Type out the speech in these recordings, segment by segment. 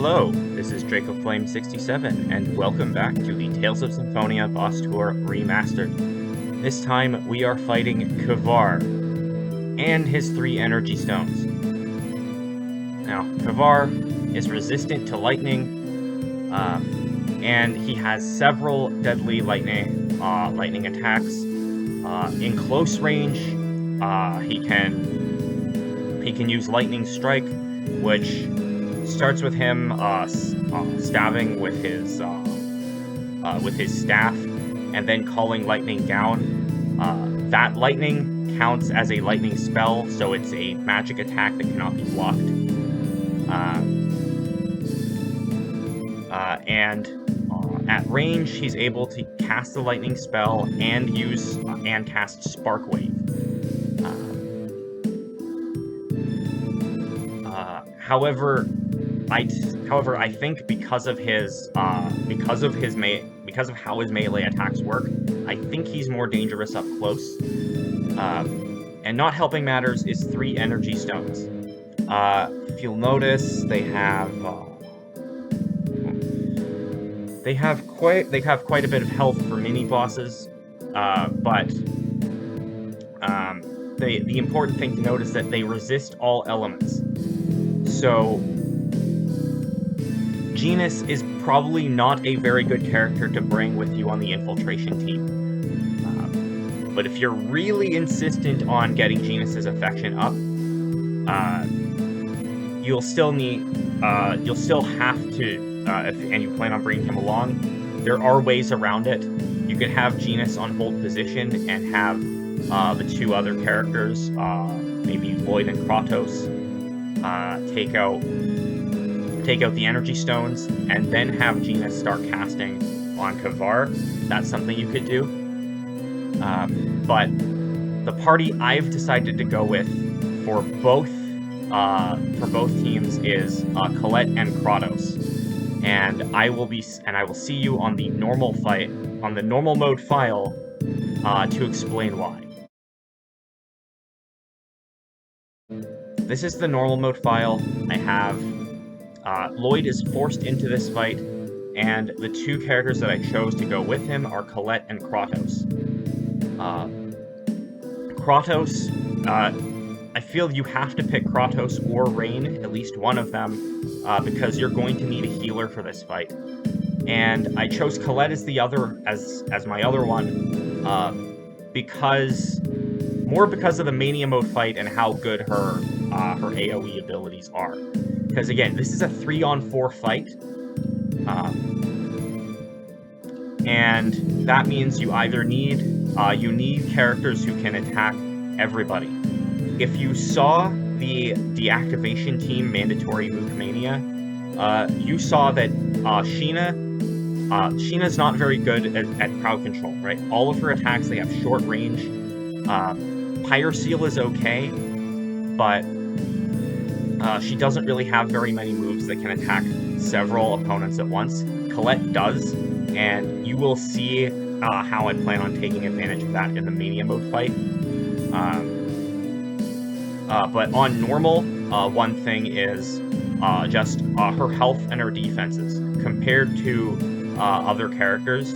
Hello, this is DracoFlame67, and welcome back to the Tales of Symphonia Boss Tour Remastered. This time, we are fighting Kvar and his 3 energy stones. Now, Kvar is resistant to lightning, and he has several deadly lightning attacks. In close range, he can use Lightning Strike, which starts with him stabbing with his staff, and then calling lightning down. That lightning counts as a lightning spell, so it's a magic attack that cannot be blocked. At range, he's able to cast the lightning spell and cast Spark Wave. However, I think because of how his melee attacks work, I think he's more dangerous up close. And not helping matters is 3 energy stones. If you'll notice, they have quite a bit of health for mini bosses, but the important thing to note is that they resist all elements. So Genus is probably not a very good character to bring with you on the infiltration team. But if you're really insistent on getting Genus's affection up, you'll still have to, and you plan on bringing him along, there are ways around it. You could have Genus on hold position and have the 2 other characters, maybe Lloyd and Kratos, take out the energy stones, and then have Genus start casting on Kvar. That's something you could do. But the party I've decided to go with for both teams is Colette and Kratos. And I will see you on the normal mode file to explain why. This is the normal mode file. I have Lloyd is forced into this fight, and the 2 characters that I chose to go with him are Colette and Kratos. I feel you have to pick Kratos or Rain, at least one of them, because you're going to need a healer for this fight. And I chose Colette as my other one, because of the Mania Mode fight and how good her AoE abilities are. Because again, this is a 3-on-4 fight, and that means you either need characters who can attack everybody. If you saw the deactivation team mandatory Mook Mania, you saw that Sheena's not very good at crowd control, right? All of her attacks, they have short range. Pyroseal is okay, but she doesn't really have very many moves that can attack several opponents at once. Colette does, and you will see how I plan on taking advantage of that in the Mania Mode fight. But on normal, one thing is just her health and her defenses. Compared to other characters,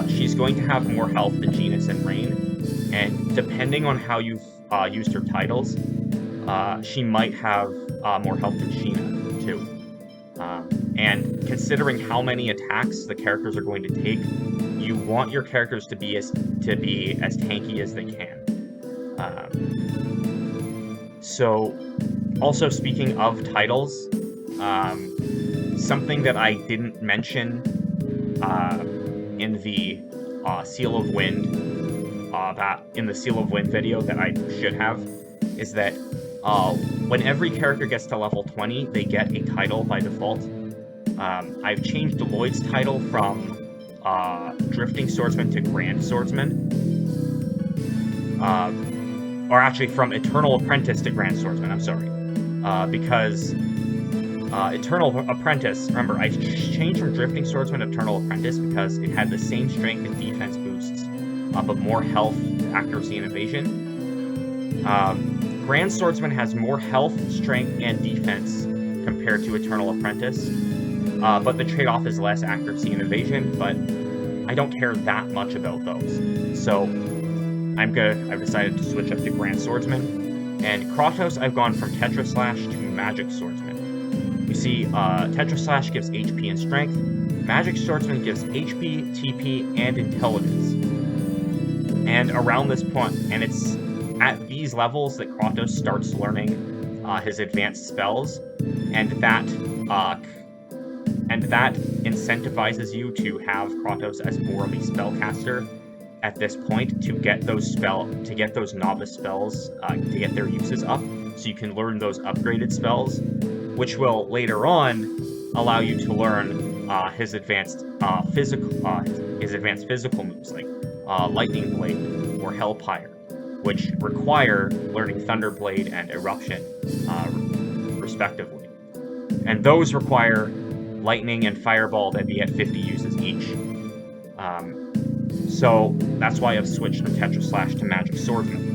she's going to have more health than Genus and Rain, and depending on how you've used her titles, she might have more health than Sheena, too. And considering how many attacks the characters are going to take, you want your characters to be as tanky as they can. So, also speaking of titles, something that I didn't mention in the Seal of Wind, in the Seal of Wind video that I should have, is that when every character gets to level 20, they get a title by default. I've changed Lloyd's title from Drifting Swordsman to Grand Swordsman. Or actually, from Eternal Apprentice to Grand Swordsman, I'm sorry. Because Eternal Apprentice, remember, I changed from Drifting Swordsman to Eternal Apprentice because it had the same strength and defense boosts, but more health, accuracy, and evasion. Grand Swordsman has more health, strength, and defense compared to Eternal Apprentice, but the trade-off is less accuracy and evasion, but I don't care that much about those. So I've decided to switch up to Grand Swordsman, and Kratos I've gone from Tetra Slash to Magic Swordsman. You see, Tetra Slash gives HP and Strength, Magic Swordsman gives HP, TP, and Intelligence. And around this point, and it's at these levels that Kratos starts learning his advanced spells, and that incentivizes you to have Kratos as more of a spellcaster at this point to get those novice spells, to get their uses up, so you can learn those upgraded spells, which will later on allow you to learn his advanced physical moves like Lightning Blade or Hellpire, which require learning Thunderblade and Eruption, respectively. And those require Lightning and Fireball that be at 50 uses each. So that's why I've switched from Tetra Slash to Magic Swordsman.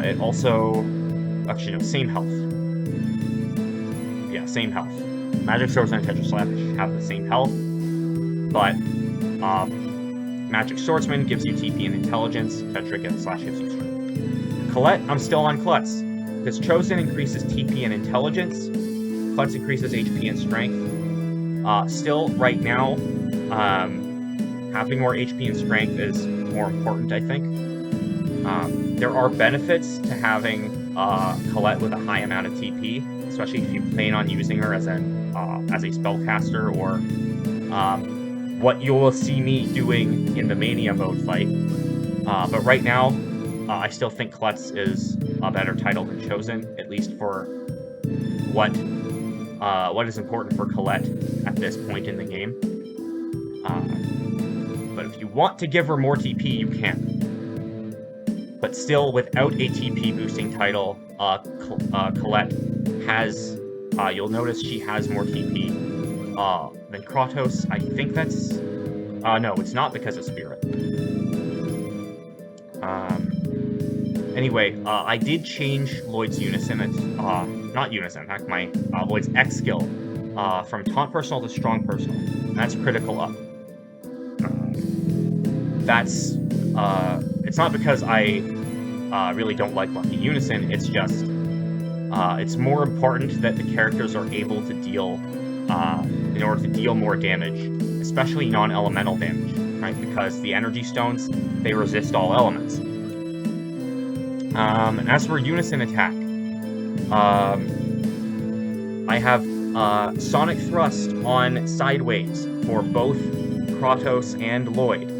It also... Actually, no, same health. Yeah, same health. Magic Swordsman and Tetra Slash have the same health, but Magic Swordsman gives you TP and Intelligence, Tetra Slash gives you Strength. Colette, I'm still on Colette's, because Chosen increases TP and Intelligence, Colette's increases HP and Strength. Still, right now, having more HP and Strength is more important, I think. There are benefits to having Colette with a high amount of TP, especially if you plan on using her as a spellcaster, or what you will see me doing in the Mania Mode fight. But right now, I still think Colette's is a better title than Chosen, at least for what is important for Colette at this point in the game. But if you want to give her more TP, you can. But still, without a TP boosting title, Colette has, you'll notice she has more TP than Kratos. I think that's, no, it's not because of Spirit. Anyway, I did change Lloyd's Unison, not Unison, in fact, my Lloyd's X skill, from Taunt Personal to Strong Personal, and that's critical up. It's not because I really don't like Lucky Unison, it's just, it's more important that the characters are able to deal, in order to deal more damage, especially non-elemental damage, right? Because the energy stones, they resist all elements. And as for Unison attack, I have Sonic Thrust on Sideways for both Kratos and Lloyd.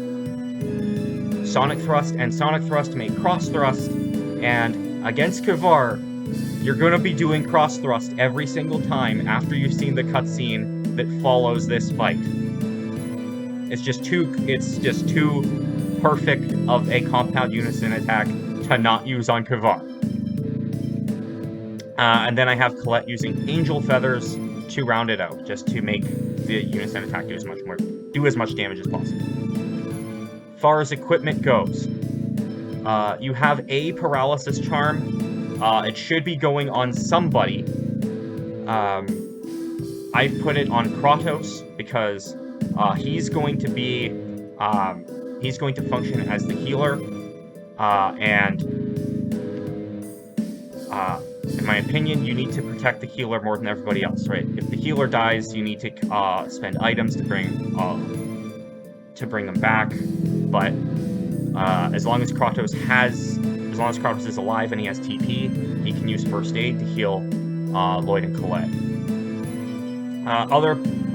Sonic Thrust and Sonic Thrust make Cross Thrust, and against Kvar, you're going to be doing Cross Thrust every single time after you've seen the cutscene that follows this fight. It's just too perfect of a compound Unison attack to not use on Kvar. And then I have Colette using Angel Feathers to round it out, just to make the Unison attack do as much damage as possible. As far as equipment goes, you have a Paralysis Charm. It should be going on somebody. I put it on Kratos because he's going to function as the healer, and in my opinion, you need to protect the healer more than everybody else, right? If the healer dies, you need to spend items to bring them back. But as long as Kratos is alive and he has TP, he can use First Aid to heal Lloyd and Colette.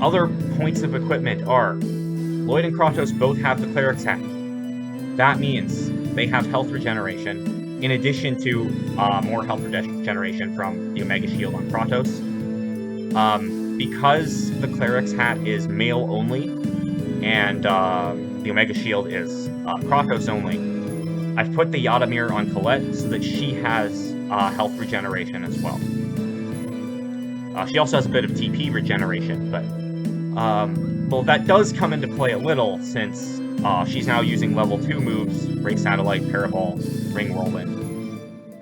Other points of equipment are Lloyd and Kratos both have the Cleric's Hat. That means they have health regeneration, in addition to more health regeneration from the Omega Shield on Kratos. Because the Cleric's Hat is male only, and the Omega Shield is Kratos only, I've put the Yadamir on Colette so that she has health regeneration as well. She also has a bit of TP regeneration, but well, that does come into play a little since she's now using level 2 moves, Ray Satellite, Paraball, Ring Whirlwind,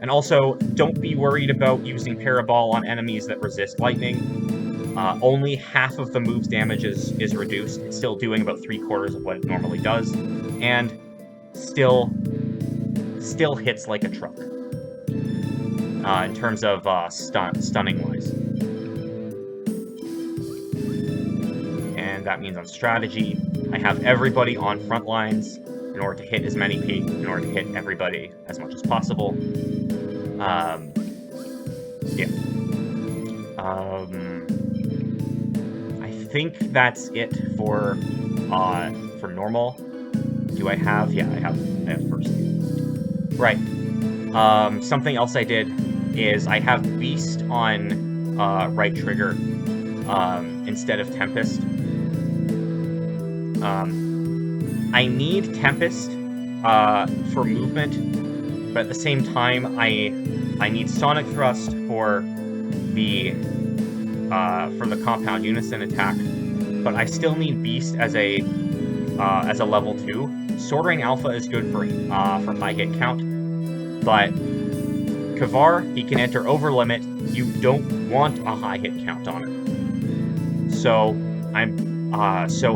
And also, don't be worried about using Paraball on enemies that resist lightning. Only half of the move's damage is reduced. It's still doing about 3/4 of what it normally does, and still hits like a truck in terms of stunning-wise. And that means on strategy, I have everybody on front lines in order to hit as many in order to hit everybody as much as possible. Yeah. I think that's it for normal. Do I have? Yeah, I have first aid. Right. Something else I did is I have Beast on right trigger instead of Tempest. I need Tempest for movement, but at the same time, I need Sonic Thrust for the compound unison attack, but I still need Beast as a level 2. Sword Rain Alpha is good for high hit count, but Kvar, he can enter Overlimit. You don't want a high hit count on it. So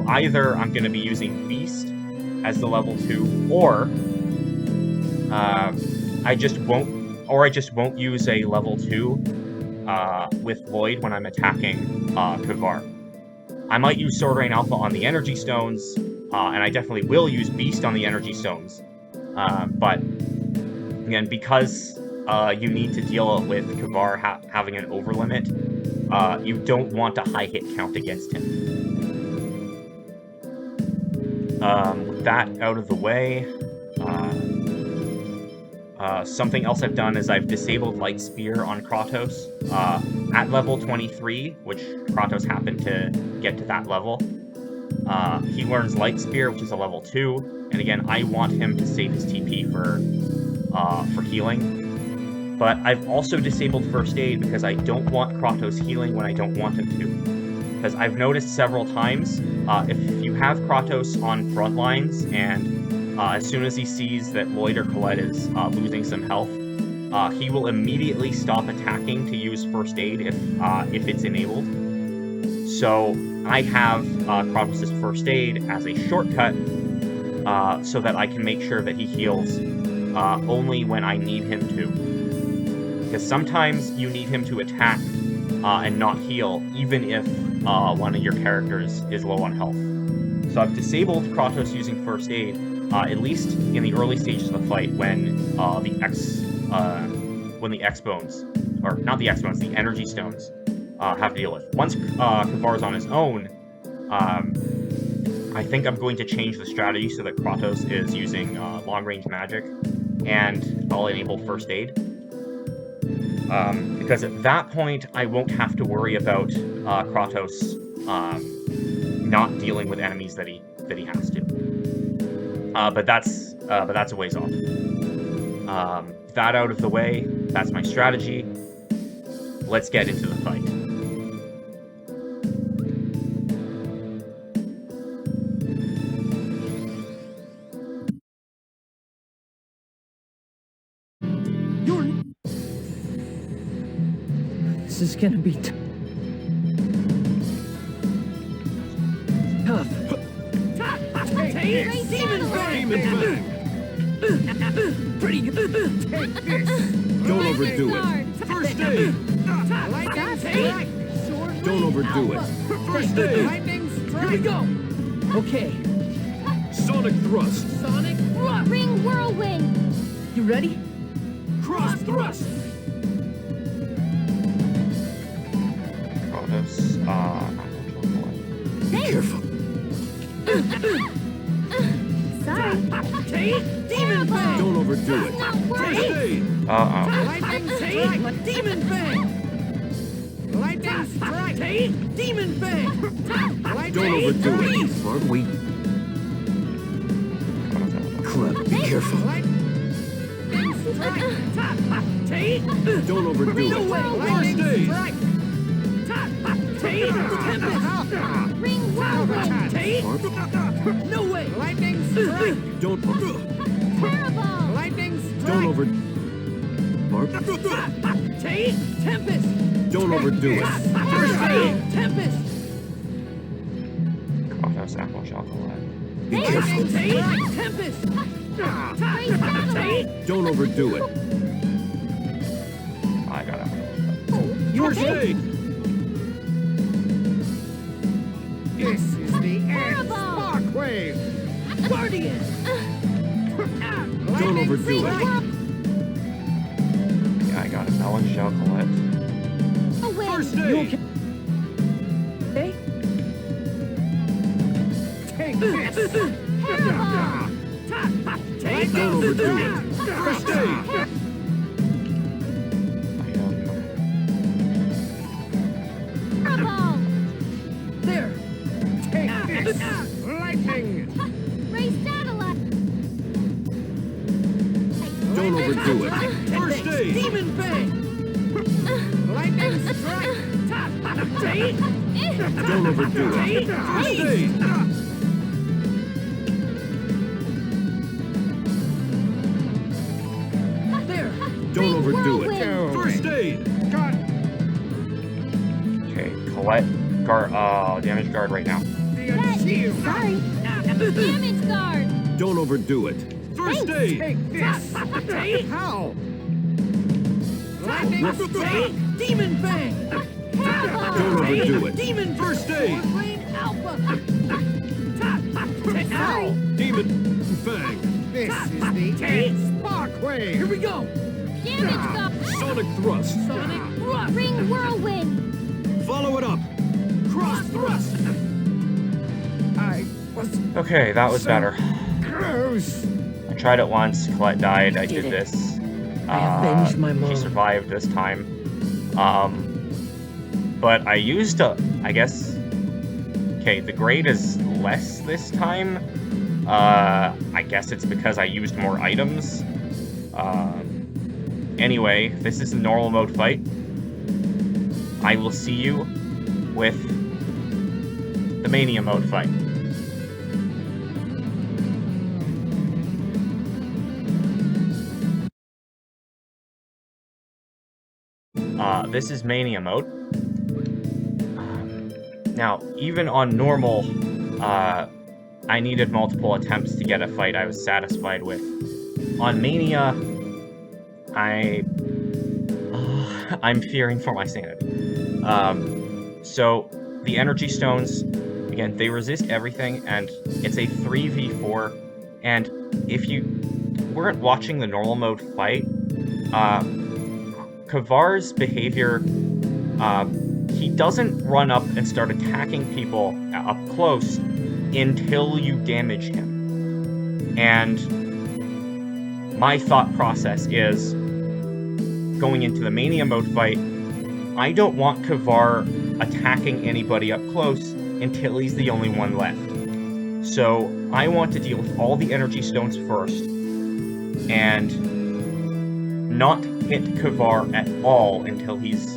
either I'm going to be using Beast as the level 2, or I just won't use a level 2 with Lloyd when I'm attacking Kvar. I might use Sword Rain Alpha on the Energy Stones, and I definitely will use Beast on the Energy Stones. But again, because you need to deal with Kvar having an overlimit, you don't want a high hit count against him. With that out of the way, something else I've done is I've disabled Light Spear on Kratos at level 23, which Kratos happened to get to that level. He learns Light Spear, which is a level 2, and again, I want him to save his TP for healing. But I've also disabled First Aid because I don't want Kratos healing when I don't want him to. Because I've noticed several times, if you have Kratos on front lines, and as soon as he sees that Lloyd or Colette is losing some health, he will immediately stop attacking to use First Aid if it's enabled. So I have Kratos' First Aid as a shortcut, so that I can make sure that he heals only when I need him to. Because sometimes you need him to attack and not heal, even if one of your characters is low on health. So I've disabled Kratos using First Aid, at least in the early stages of the fight when the X-Bones, or not the X-Bones, the Energy Stones, have to deal with. Once Kvar's on his own, I think I'm going to change the strategy so that Kratos is using long-range magic, and I'll enable First Aid. Because at that point, I won't have to worry about Kratos not dealing with enemies that he has to. But that's a ways off. That out of the way, that's my strategy. Let's get into the fight. This is gonna be tough. Pretty good. Don't overdo it. First aid. Don't overdo it. First aid. Here we go. Okay. Sonic thrust. Sonic thrust. Ring whirlwind. You ready? Cross thrust. Kratos, Be careful. Sorry. Demon Fang. Don't overdo it. Not First working. aid. Lightning strike. Demon Fang. Lightning strike. Demon Fang. Don't overdo it. Aren't we? Colette, be careful. Don't overdo it. First aid. Ring whirlwind. No way. Lightning strike. Don't Paraball. Lightning strike. don't over. Mark. Take Tempest. Don't overdo it. First aid. Tempest. Kratos, Apple, Chocolate. Be careful. Take Tempest. Take. Don't overdo it. I got it. First aid. This is the end. Terrible. Sparkwave. Guardian. Don't overdo it. Yeah, I got it. Melon, Chocolate. A win. First You aid. okay? Take this. Terrible. Take Don't overdo it. First aid. Terrible. There. Take this. Lightning. Ray satellite. Don't overdo it. First aid. Demon Bang. Lightning strike. Take. Don't overdo it. First aid. There. Don't overdo it. Whirlwind. First aid. Got Okay, Colette, damage guard right now. the shield. Sorry. Damage guard. Don't overdo it. First aid. Take this. Take. How? Lightning strike. Demon Bang. Don't overdo it. Demon First aid. Rain Alpha. Ow. Demon Fang. This is the end. Sparkwave. Here we go. Damage guard. Sonic Thrust. Sonic Thrust. Ring whirlwind. Follow it up. Cross Thrust. I was Okay, that was better. gross. I tried it once, Colette died, I did it. this. I avenged my She mom. survived this time. But I used I guess... Okay, the grade is less this time. I guess it's because I used more items. Anyway, this is a normal mode fight. I will see you with the Mania Mode fight. This is Mania Mode. Now, even on normal, I needed multiple attempts to get a fight I was satisfied with. On Mania, I'm fearing for my sanity. So, the energy stones, again, they resist everything, and it's a 3v4, and if you weren't watching the normal mode fight, Kvar's behavior, he doesn't run up and start attacking people up close until you damage him. And my thought process is, going into the Mania Mode fight, I don't want Kvar attacking anybody up close until he's the only one left. So I want to deal with all the energy stones first, and not hit Kvar at all until he's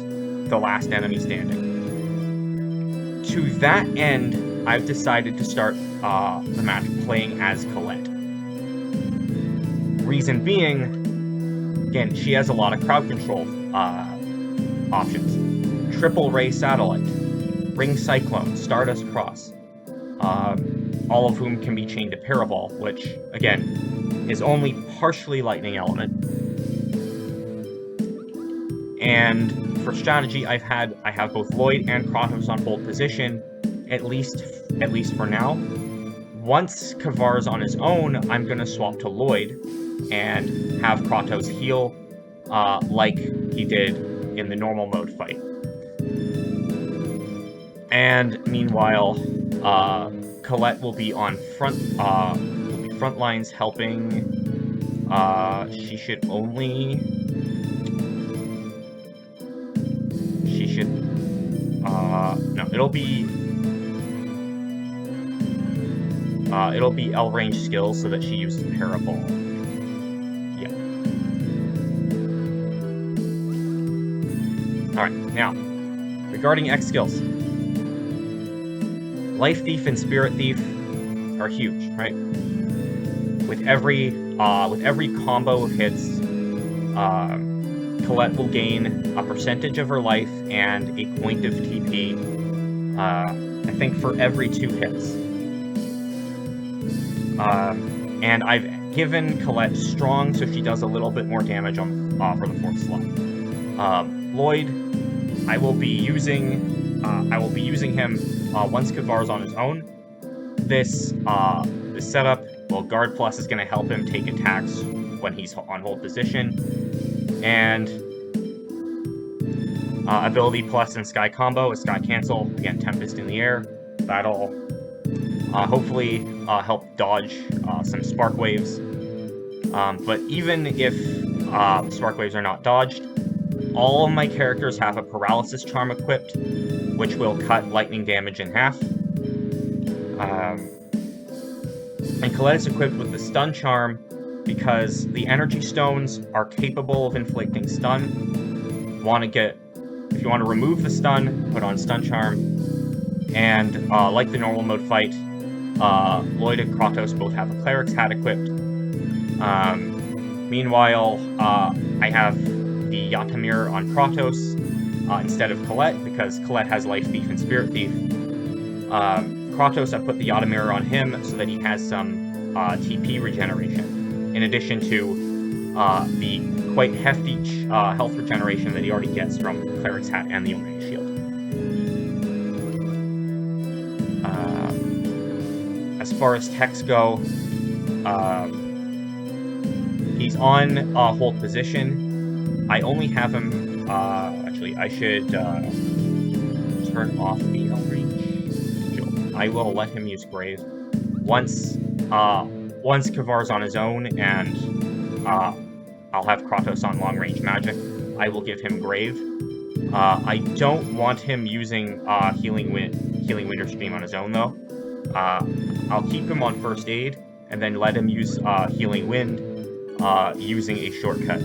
the last enemy standing. To that end, I've decided to start the match playing as Colette. Reason being, again, she has a lot of crowd control options. Triple Ray Satellite, Ring Cyclone, Stardust Cross, all of whom can be chained to Parabol, which, again, is only partially lightning element. And for strategy, I have both Lloyd and Kratos on hold position, at least for now. Once Kvar's on his own, I'm gonna swap to Lloyd and have Kratos heal, like he did in the normal mode fight. And meanwhile, Colette will be on front lines helping. She should no, it'll be L range skills so that she uses Parabol. Yeah. Alright, now, regarding X skills. Life Thief and Spirit Thief are huge, right? With every combo of hits, Colette will gain a percentage of her life and a point of TP, I think for every 2 hits. And I've given Colette strong, so she does a little bit more damage on for the 4th slot. Lloyd, I will be using him once Kvar's on his own. This setup, well, Guard Plus is going to help him take attacks when he's on hold position, and Ability Plus and Sky Combo is Sky Cancel, again, Tempest in the air. That'll hopefully help dodge some Spark Waves. But even if Spark Waves are not dodged, all of my characters have a Paralysis Charm equipped, which will cut lightning damage in half. And Colette is equipped with the Stun Charm because the Energy Stones are capable of inflicting stun. If you want to remove the stun, put on Stun Charm. And like the normal mode fight, Lloyd and Kratos both have a Cleric's Hat equipped. Meanwhile, I have the Yatamir on Kratos instead of Colette, because Colette has Life Thief and Spirit Thief. Kratos, I put the Yatamir on him so that he has some TP regeneration, in addition to the quite hefty health regeneration that he already gets from Cleric's Hat and the Omega Shield. As far as techs go, he's on hold position. I only have him, actually, I should turn off the Outreach. I will let him use Grave. Once Kvar's on his own, and I'll have Kratos on long-range magic, I will give him Grave. I don't want him using Healing Winter Stream on his own, though. I'll keep him on First Aid, and then let him use Healing Wind using a shortcut.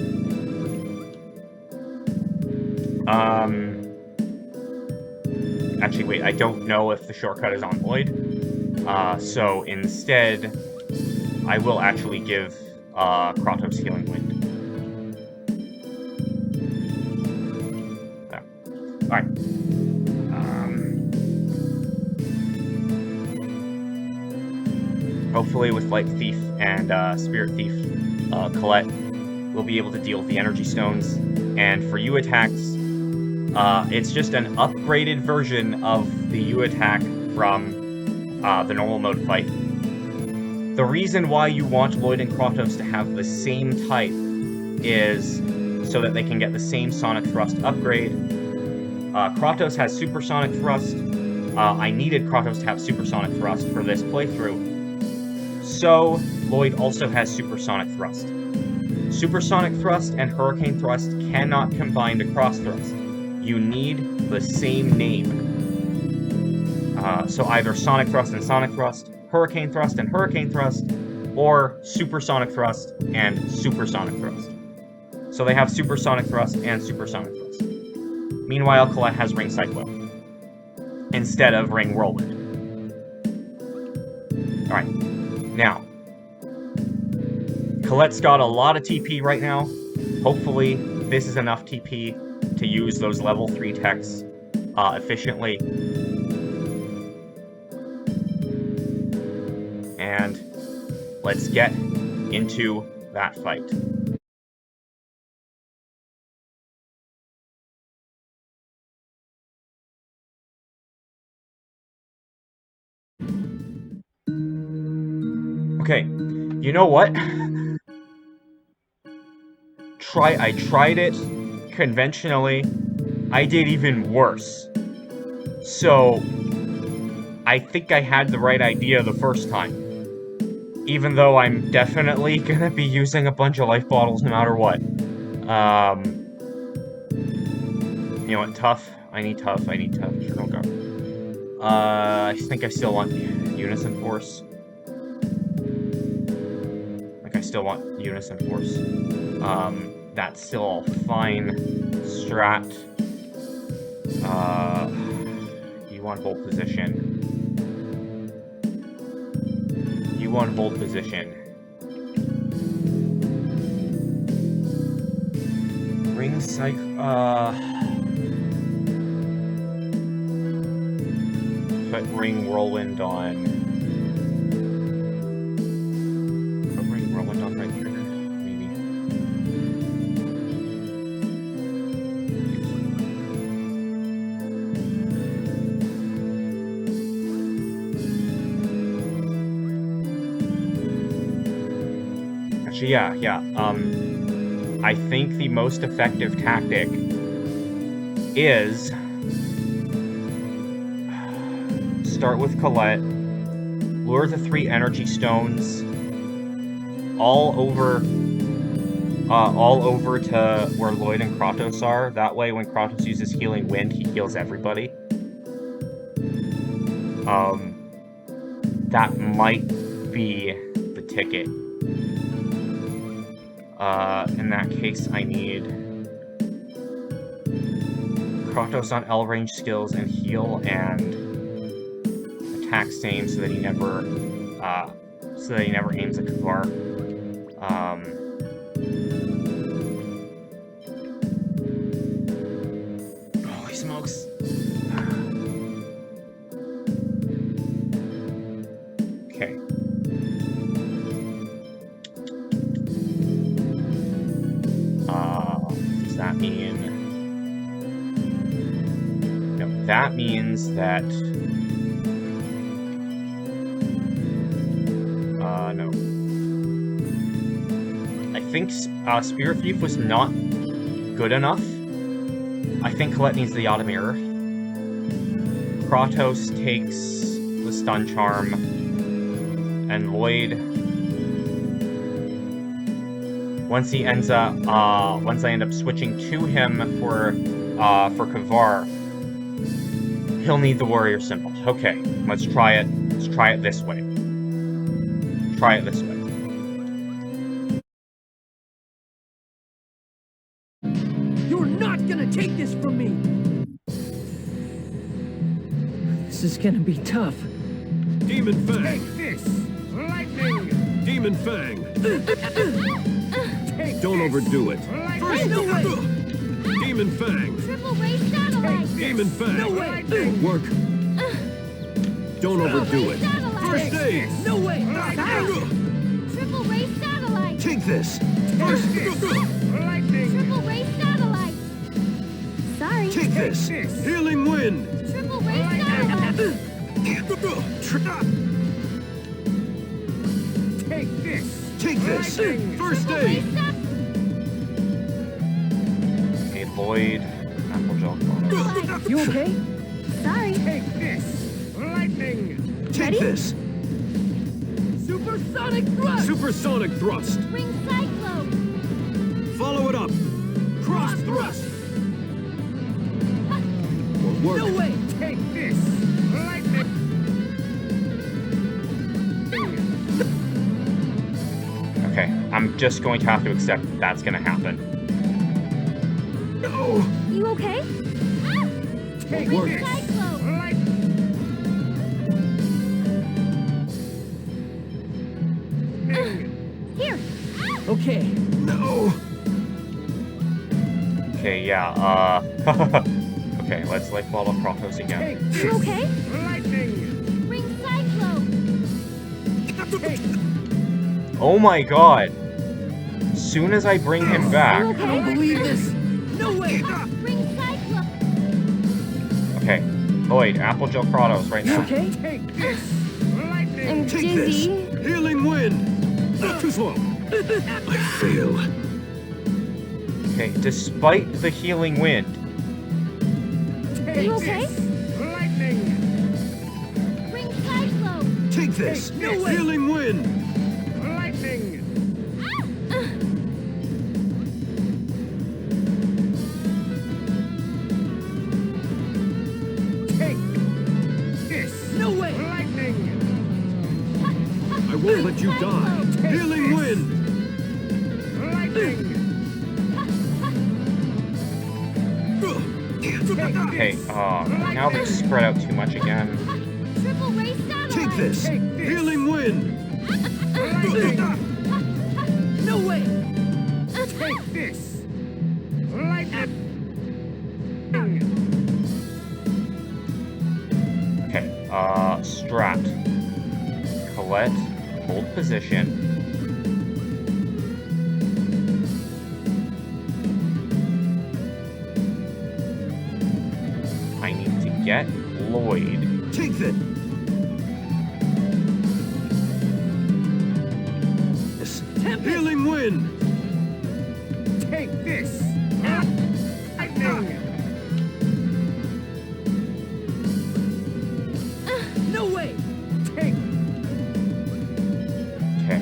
Actually, wait, I don't know if the shortcut is on Lloyd. So instead, I will actually give Kratos Healing Wind. There. Alright. Hopefully with Light Thief and Spirit Thief, Colette will be able to deal with the Energy Stones. And for U attacks, it's just an upgraded version of the U attack from the normal mode fight. The reason why you want Lloyd and Kratos to have the same type is so that they can get the same Sonic Thrust upgrade. Kratos has Supersonic Thrust. I needed Kratos to have Supersonic Thrust for this playthrough. So, Lloyd also has Supersonic Thrust. Supersonic Thrust and Hurricane Thrust cannot combine to Cross Thrust. You need the same name. So either Sonic Thrust and Sonic Thrust, Hurricane Thrust and Hurricane Thrust, or Supersonic Thrust and Supersonic Thrust. So they have Supersonic Thrust and Supersonic Thrust. Meanwhile, Colette has Ring Cyclone instead of Ring Whirlwind. Alright, now, Colette's got a lot of TP right now. Hopefully, this is enough TP to use those level 3 techs efficiently. And let's get into that fight. Okay, you know what? I tried it conventionally. I did even worse. So, I think I had the right idea the first time. Even though I'm definitely gonna be using a bunch of life bottles no matter what. You know what, tough. I need tough. Sure, don't go. I think I still want Unison Force. I still want Unison Force. That's still all fine. Strat. You want hold position. You want hold position. Ring Ring put Ring Whirlwind on. Put Ring Whirlwind on right trigger, maybe. Actually, yeah. I think the most effective tactic is start with Colette, lure the 3 energy stones all over to where Lloyd and Kratos are. That way, when Kratos uses Healing Wind, he heals everybody. That might be the ticket. In that case, I need Kratos on L range skills and heal and attack same so that he never aims at Kvar. Holy smokes. Okay. Does that mean... No, that means that... no. I think Spirit Thief was not good enough. I think Colette needs the Auto Mirror. Kratos takes the Stun Charm, and Lloyd, once I end up switching to him for Kvar, he'll need the Warrior Symbol. Okay, let's try it. Let's try it this way. Try it this way. You're not gonna take this from me! This is gonna be tough. Demon Fang! Take this! Lightning! Demon Fang! Take Don't this. overdo it. First, no way! Demon Fang! Triple Ray Satellite! Demon Fang! No way! Work. Don't overdo it. First aid! No way! Triple Ray Satellite! Take this. First lightning! Triple Ray Satellite! Sorry. Take this. Healing Wind. Triple Ray Satellite! Take this! Take this. Lightning. First Triple Ray aid. Okay, Lloyd, Applejaw, Chronos. You okay? Sorry. Take this! Lightning! Take Ready? this. Supersonic thrust! Supersonic thrust. Ring Cyclone! Follow it up. Cross thrust. Will work. No way! Take this! Lightning! Okay, I'm just going to have to accept that's gonna happen. No. You okay? Take Work. Ring this! Cyclone! Lightning! Here! Okay. No. Okay, yeah, okay, let's like follow Kratos again. Take You this! okay? Lightning! Ring Cyclone! Take Oh my god! Soon as I bring him You back... I don't okay? believe this! No way! Ring Cyclone! Okay, Lloyd, Applejaw Kratos right now. Okay? Take this! Lightning! I'm Take this. dizzy. Healing Wind. Too slow. I fail. Okay, despite the healing wind, Take You okay? this! Lightning! Ring Cyclone! Take this. No way. Healing Wind. Lightning! Take this! No way! Lightning! I won't let you die. Healing Wind. Lightning! okay, now they've spread out too much again. Triple Ray Satellite! Take this. Take this. Healing Wind. Lightning! No way! Take this! Lightning. Okay, strat. Colette, hold position. I need to get Lloyd. Take that. Healing wind. Take this. Lightning. No way. Take. Okay.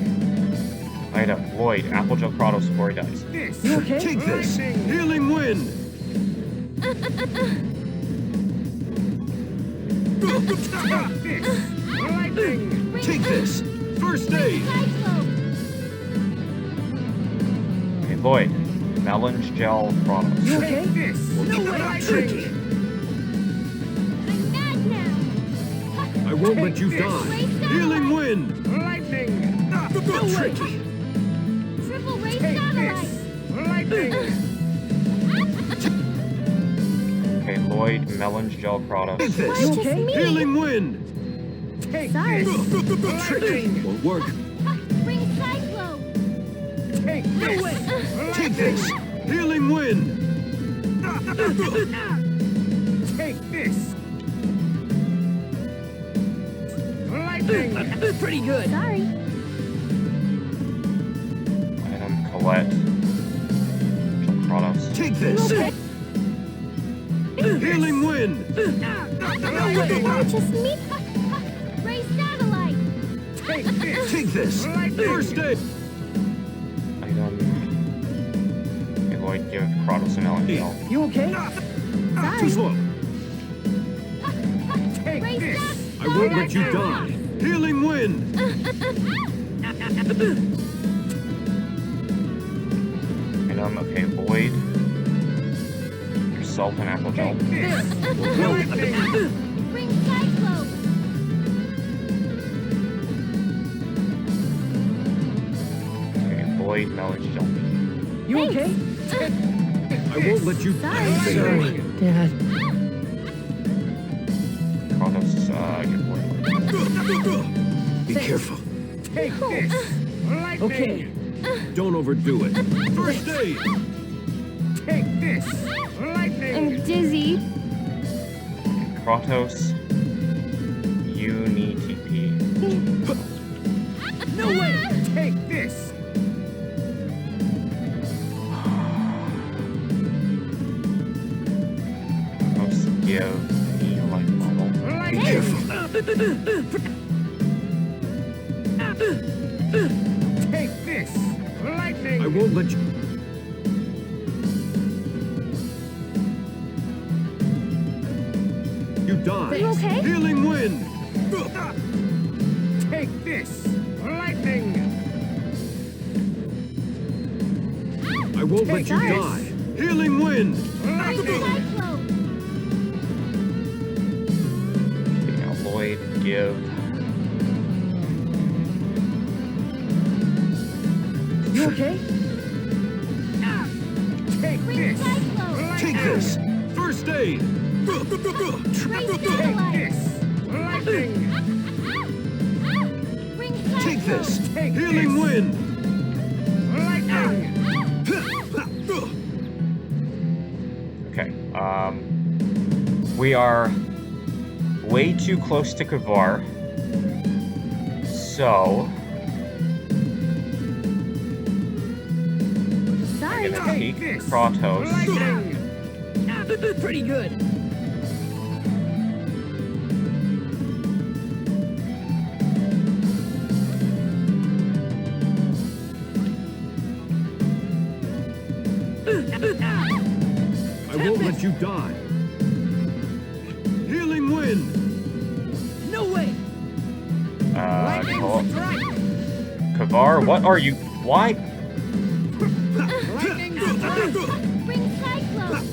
Item, Lloyd, Applejack Kratos before he dies. This. You okay? Take this. Lightning. Healing wind. Take this. Lightning. Take this. First aid. Cyclone. Okay, Lloyd, Melon's Gel Kratos. You Take okay? this. No way. Tricky. I'm mad now. I won't let you Take this. die. Healing wind. Lightning. Tricky. Triple ray Take satellite. this. Lightning. Okay, Lloyd, Melon's Gel Kratos. Take this. Why just me? Healing wind. Take Sorry. this. Lightning. Won't work. Bring Cyclone. Take this. Take this. Healing wind. Take this. Lightning. Pretty good. Sorry. Item, Colette, Gel Kratos. Take this. Healing wind. Why just me? Ray satellite. Take this. Take this. Lightning. First aid. Item. Okay, Lloyd, give Kratos an Melon Gel. You okay? Too Sorry. slow. Take Ray this. I won't let you die. Healing wind. Item, okay, Lloyd. Yourself an Apple Gel. Take this. Lightning. Bring Cyclone. Okay, Lloyd, Melon's Gel. You okay? I won't let you die. Sorry. Dad. Kratos, give Lloyd. Be careful. Take this. Lightning. Okay. Don't overdo it. First aid. Take this. Lightning. I'm dizzy. Kratos, you need TP. No way. Take this. Kratos, give me a life bubble. Be Lightning. careful. Take this. Lightning. I won't let you. You die. You okay? Healing wind. Take this. Lightning. I won't let you Take this. die. Healing wind. Bring Lightning. Cyclone. Okay, now Lloyd, give. You okay? Take Bring this. Cyclone. Take this. First aid. Ray Take satellite. this. Lightning. Bring Take Cyclone. this. Take Healing this. wind. Lightning. Okay, we are way too close to Kvar. So, Sorry. I'm gonna Take take this. Kratos. Lightning. Pretty good. I won't let you die. Healing wind. No way. Lightning strike. Kvar, what are you? Why? Lightning strike. Bring Cyclone.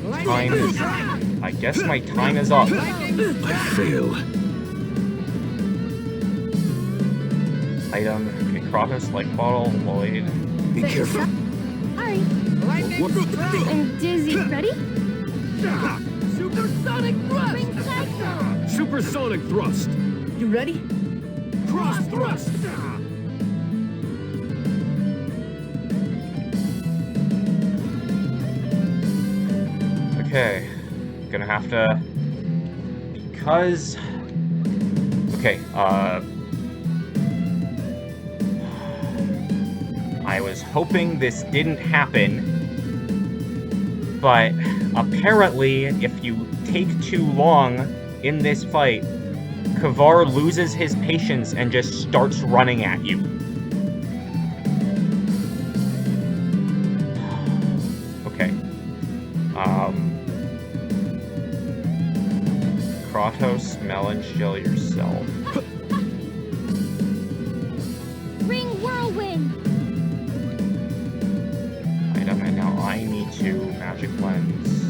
Time Lightning is. strike. I guess my time is up. Lightning I strike. fail. Item, okay, Kratos, light bottle, Lloyd. Be careful. Sorry. I'm dizzy. Ready? Supersonic thrust! Ring cyclone. Supersonic thrust. You ready? Cross thrust! Okay, gonna have to, because, okay, I was hoping this didn't happen, but apparently if you take too long in this fight, Kvar loses his patience and just starts running at you. Okay. Kratos, melon shell yourself. Ring whirlwind. Item, and now I need to magic lens.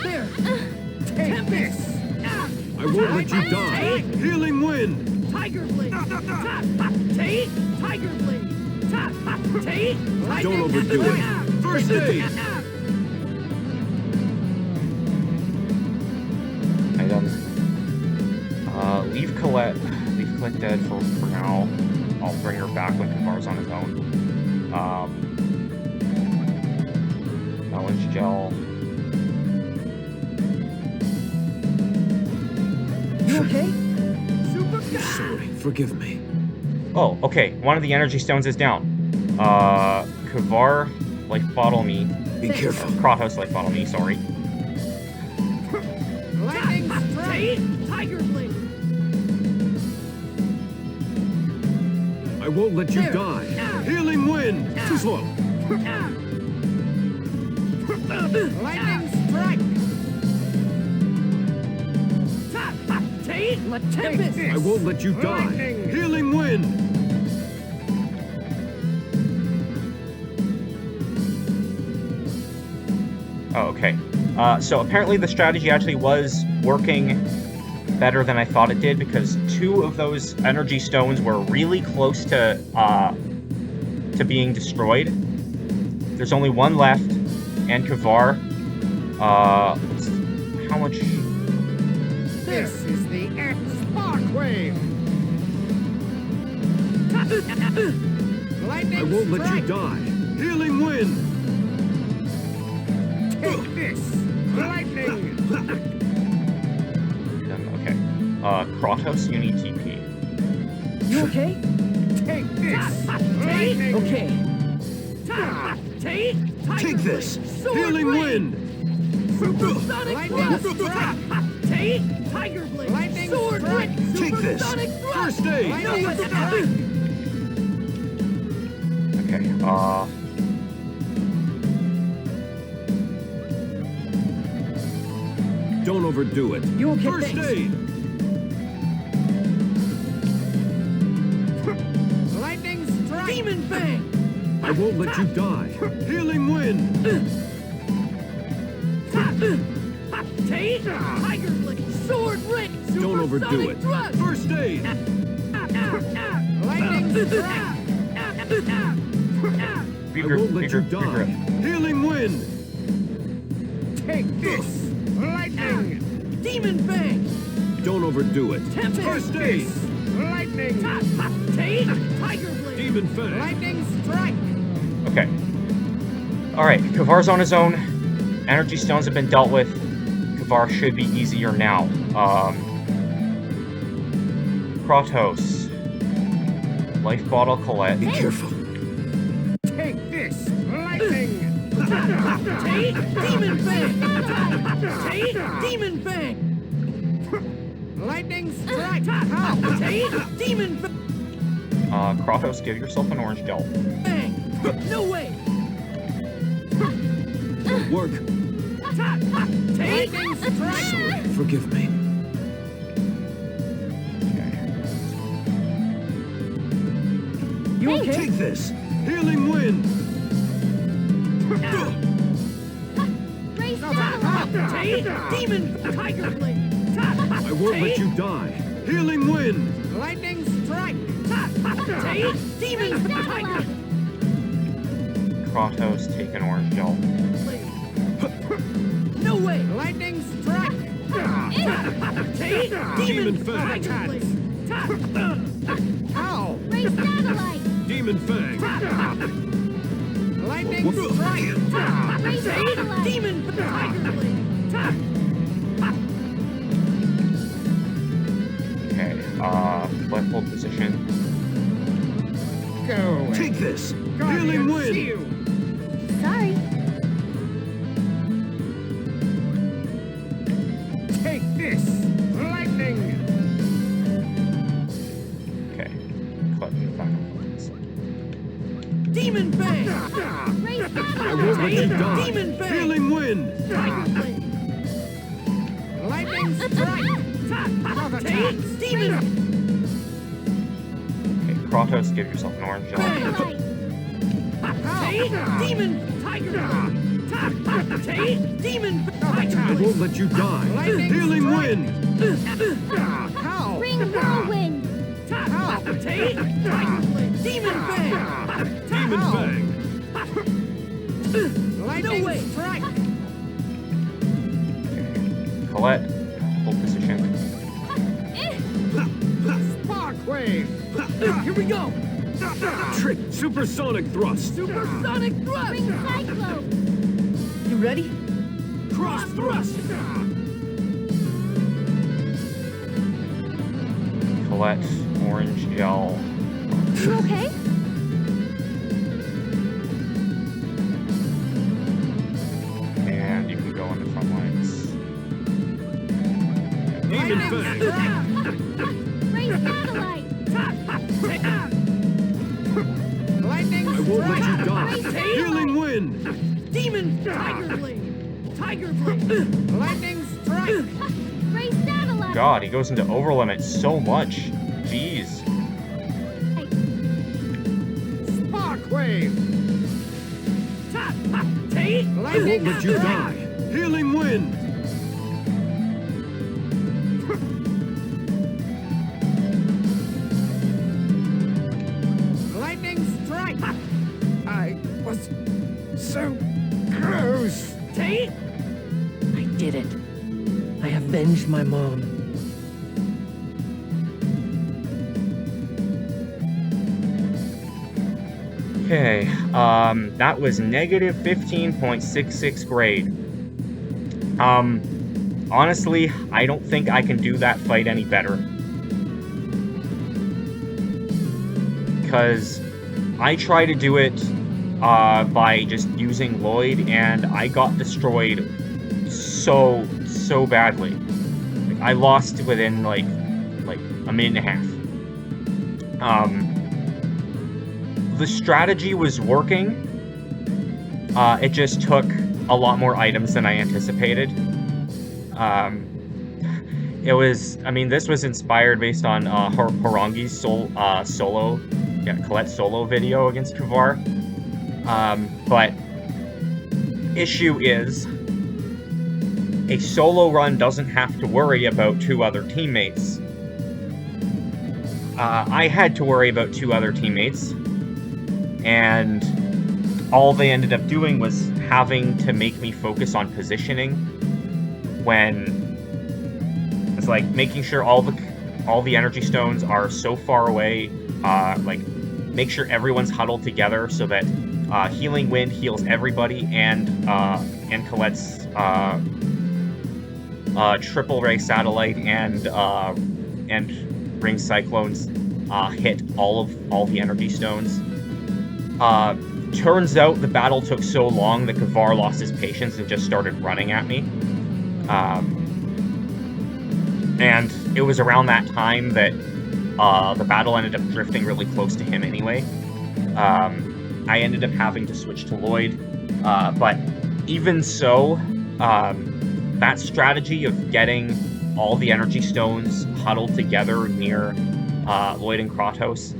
There! Take this! I won't let you die. Healing wind. Tiger blade! Take! Tiger blade! Take! Don't overdo it. First aid. Item. Leave Colette dead for now. I'll bring her back when Kvar's on his own. Melon's gel. You okay? Super Sorry, forgive me. Oh, okay. One of the energy stones is down. Kvar, life bottle me. Be careful. Kratos, life bottle me, sorry. Lightning strike! Tiger blade! I won't let you There. die. Healing wind. Too slow. Lightning strike! Take! Tempest! I won't let you die. Lightning. Healing wind. Oh, okay. So apparently the strategy actually was working better than I thought it did, because two of those energy stones were really close to being destroyed. There's only one left, and Kvar. How much? This is the Spark Wave! Lightning I won't let you strike. die. Healing wind. Take this! Lightning! Okay. Kratos, you need TP. You okay? Take this! Lightning! Okay. Take this. Healing wind. Supersonic thrust! Take! Tiger blade! Lightning sword strike! Take this. Supersonic thrust! First aid. Lightning strike! Okay. Don't overdo it. You okay? First Thanks. aid. Lightning strike! Demon fang! I won't let you die. Healing wind. Take! Tiger blade! Sword ring! Don't overdo it. Thrust. First aid. Lightning strike! I won't let you die. Healing wind. Take this! Lightning! Demon fang! Don't overdo it. Tempest! First aid. Lightning! Take! Tiger blade! Demon fang. Lightning strike! Okay. Alright, Kvar's on his own. Energy stones have been dealt with. Kvar should be easier now. Kratos. Life bottle Colette. Be careful. Take this! Lightning! Take! Demon fang! Take! Demon fang! Lightning strike! Take! Demon Kratos, give yourself an orange gel. fang! No way! Work. Take! Lightning strike! Sorry, forgive me. Okay. You okay? Take this. Healing wind. Raise satellite. Take! Demon tiger blade! I won't let you die. Healing wind. Lightning strike! Take! Demon tiger! Kratos, take an orange gel. No way! Lightning strike! Demon Fang! Ow! Raise satellite! Demon Fang! Lightning strike! Raise satellite! Demon Tiger Blade! Okay, flip hold position. Go away. Take this! Guardian Healing Wind! Shield. Sorry. Take this! Lightning! Okay, Colette, move back on focus. Demon Bang! Raise I won't let satellite! you die! Demon Bang! Healing Wind! Tiger Blade! Lightning strike! Another Take Demon Okay, Kratos, give yourself an orange gel. Satellite! Demon Tiger Blade! Demon Tiger I won't let you die! Lightning Healing strike. Wind! How? Ring whirlwind! How? Tiger Blade! Demon Bang! Demon Fang! Lightning strike! Colette, hold position. Spark wave! Here we go! Trick! Supersonic Thrust! Supersonic thrust! Ring cyclone! You ready? Cross thrust! Colette, orange gel. You okay? And you can go on the front lines. Demon Fang! Raise satellite! Lightning I won't let you strike! die! Healing Wind! Demon Tiger Blade! Tiger Blade! Lightning strike! Raise satellite! God, he goes into Overlimit so much. Jeez. Spark wave! I won't let you die! Healing Wind! Lightning strike! I was so close! I did it. I avenged my mom. Okay, that was negative 15.66 grade. Honestly, I don't think I can do that fight any better. Because I tried to do it by just using Lloyd, and I got destroyed so badly. Like, I lost within like a minute and a half. The strategy was working. It just took a lot more items than I anticipated. It was, I mean, this was inspired based on Harangi's solo, Colette's solo video against Kvar. But issue is, a solo run doesn't have to worry about two other teammates. I had to worry about two other teammates, and all they ended up doing was having to make me focus on positioning when it's like making sure all the energy stones are so far away, like make sure everyone's huddled together so that Healing Wind heals everybody, and Colette's triple ray satellite and ring cyclones hit all the energy stones. Turns out the battle took so long that Kvar lost his patience and just started running at me. And it was around that time that the battle ended up drifting really close to him anyway. I ended up having to switch to Lloyd, but even so, that strategy of getting all the energy stones huddled together near Lloyd and Kratos,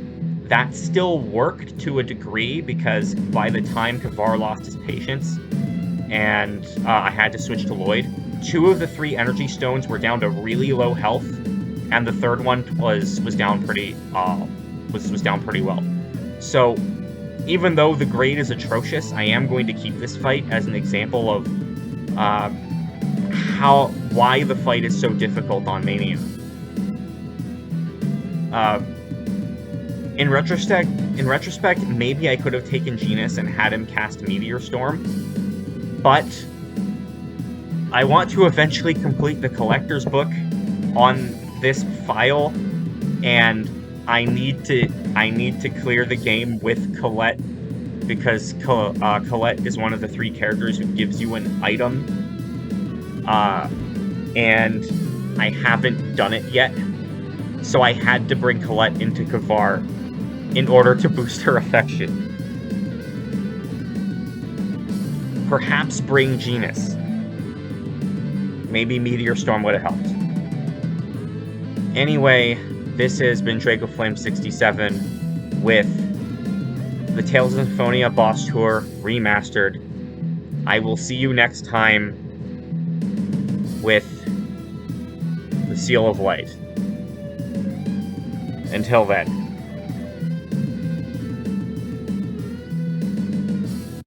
that still worked to a degree, because by the time Kvar lost his patience and I had to switch to Lloyd, 2 of the 3 energy stones were down to really low health, and the third one was down pretty well. So even though the grade is atrocious, I am going to keep this fight as an example of why the fight is so difficult on Mania. In retrospect, maybe I could have taken Genus and had him cast Meteor Storm, but I want to eventually complete the collector's book on this file, and I need to clear the game with Colette, because Colette is one of the 3 characters who gives you an item, and I haven't done it yet, so I had to bring Colette into Kvar in order to boost her affection. Perhaps bring Genus. Maybe Meteor Storm would have helped. Anyway, this has been Draco Flame 67 with the Tales of Symphonia Boss Tour Remastered. I will see you next time with the Seal of Light. Until then.